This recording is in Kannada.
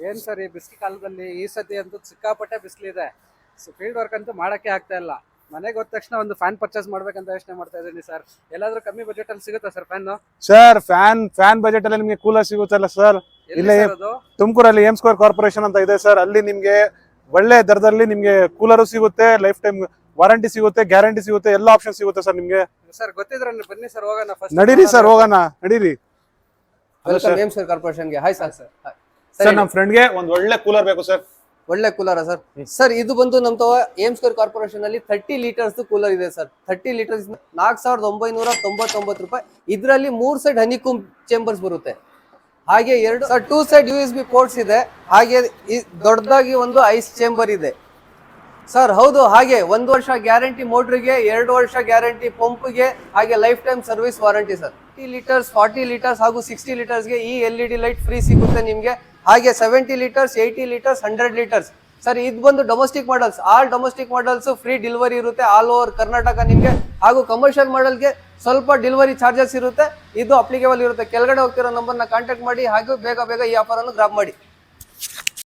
ಏನ್ ಸರ್ ಈ ಬಿಸಿಲು ಕಾಲದಲ್ಲಿ ಈ ಸತಿ ಅಂತೂ ಸಿಕ್ಕಾಪಟ್ಟೆ ಬಿಸಿಲಿದೆ. ಫೀಲ್ಡ್ ವರ್ಕ್ ಅಂತೂ ಮಾಡಕ್ಕೆ ಆಗ್ತಾ ಇಲ್ಲ. ಮನೆಗೆ ಹೋದ ತಕ್ಷಣ ಒಂದು ಫ್ಯಾನ್ ಪರ್ಚೇಸ್ ಮಾಡ್ಬೇಕಂತ ಯೋಚನೆ ಮಾಡ್ತಾ ಇದ್ದೀನಿ ಸರ್. ಎಲ್ಲಾದ್ರೂ ಕಮ್ಮಿ ಬಜೆಟ್ ಅಲ್ಲಿ ಸಿಗುತ್ತಾ sir fan? Sir fan budget ಅಲ್ಲಿ ನಿಮ್ಗೆ ಕೂಲರ್ ಸಿಗುತ್ತಲ್ಲ ಸರ್. ಎಲ್ಲಿ ಇಲ್ಲೇ ಸರ್ ಅದು? ತುಮಕೂರಲ್ಲಿ ಎಂ ಸ್ಕ್ವೇರ್ ಕಾರ್ಪೊರೇಷನ್ ಅಂತ ಇದೆ ಸರ್. ಅಲ್ಲಿ ನಿಮ್ಗೆ ಒಳ್ಳೆ ದರದಲ್ಲಿ ನಿಮ್ಗೆ ಕೂಲರು ಸಿಗುತ್ತೆ, ಲೈಫ್ ಟೈಮ್ ವಾರಂಟಿ ಸಿಗುತ್ತೆ, ಗ್ಯಾರಂಟಿ ಸಿಗುತ್ತೆ, ಎಲ್ಲ ಆಪ್ಷನ್ ಸಿಗುತ್ತೆ ಸರ್ ನಿಮ್ಗೆ. ಸರ್ ಗೊತ್ತಿದ್ರೆ ಬನ್ನಿ ಸರ್ ಹೋಗೋಣ ಫಸ್ಟ್. ನಡೀರಿ ಸರ್ ಹೋಗೋಣ, ನಡೀರಿ. ವೆಲ್ಕಮ್ ಎಂ ಸ್ಕ್ವೇರ್ ಕಾರ್ಪೊರೇಷನ್ ಗೆ. Hi sir. ಸರ್ ನಮ್ಮ ಫ್ರೆಂಡ್ ಗೆ ಒಂದು ಒಳ್ಳೆ ಕೂಲರ್ ಬೇಕು ಸರ್. ಒಳ್ಳೆ ಕೂಲರ್ ಸರ್. ಸರ್ ಇದು ಬಂದು ನಮ್ ತವ ಎಂ ಸ್ಕ್ವೇರ್ ಕಾರ್ಪೊರೇಷನ್ ಅಲ್ಲಿ 30 ಲೀಟರ್ಸ್ ಕೂಲರ್ ಇದೆ ಸರ್. 30 ಲೀಟರ್ಸ್ 4999 ರೂಪಾಯಿ. ಇದರಲ್ಲಿ 3 ಸೈಡ್ ಹನಿಕೂಮ್ ಚೇಂಬರ್ಸ್ ಬರುತ್ತೆ. ಹಾಗೆ 2 ಸೈಡ್ USB ಪೋರ್ಟ್ಸ್ ಇದೆ. ಹಾಗೆ ದೊಡ್ಡದಾಗಿ ಒಂದು ಐಸ್ ಚೇಂಬರ್ ಇದೆ ಸರ್. ಹೌದು, ಹಾಗೆ 1 ವರ್ಷ ಗ್ಯಾರಂಟಿ ಮೋಟ್ರಿಗೆ, 2 ವರ್ಷ ಗ್ಯಾರಂಟಿ ಪಂಪ್ಗೆ, ಹಾಗೆ life time service warranty sir. 30 litres, 40 litres ಹಾಗೂ 60 ಲೀಟರ್ಸ್ಗೆ ಈ LED ಲೈಟ್ ಫ್ರೀ ಸಿಗುತ್ತೆ ನಿಮಗೆ. ಹಾಗೆ 70 ಲೀಟರ್ಸ್, 80 ಲೀಟರ್ಸ್, 100 ಲೀಟರ್ಸ್ ಸರ್. ಇದು ಬಂದು domestic models. All domestic models free delivery ಇರುತ್ತೆ ಆಲ್ ಓವರ್ ಕರ್ನಾಟಕ ನಿಮಗೆ. ಹಾಗೂ ಕಮರ್ಷಿಯಲ್ ಮಾಡಲ್ಗೆ ಸ್ವಲ್ಪ ಡೆಲಿವರಿ ಚಾರ್ಜಸ್ ಇರುತ್ತೆ. ಇದು ಅಪ್ಲಿಕೇಬಲ್ ಇರುತ್ತೆ. ಕೆಳಗಡೆ ಹೋಗ್ತಿರೋ ನಂಬರ್ನ ಕಾಂಟ್ಯಾಕ್ಟ್ ಮಾಡಿ ಹಾಗೂ ಬೇಗ ಈ ಆಫರ್ ಅನ್ನು ಗ್ರಾಪ್ ಮಾಡಿ.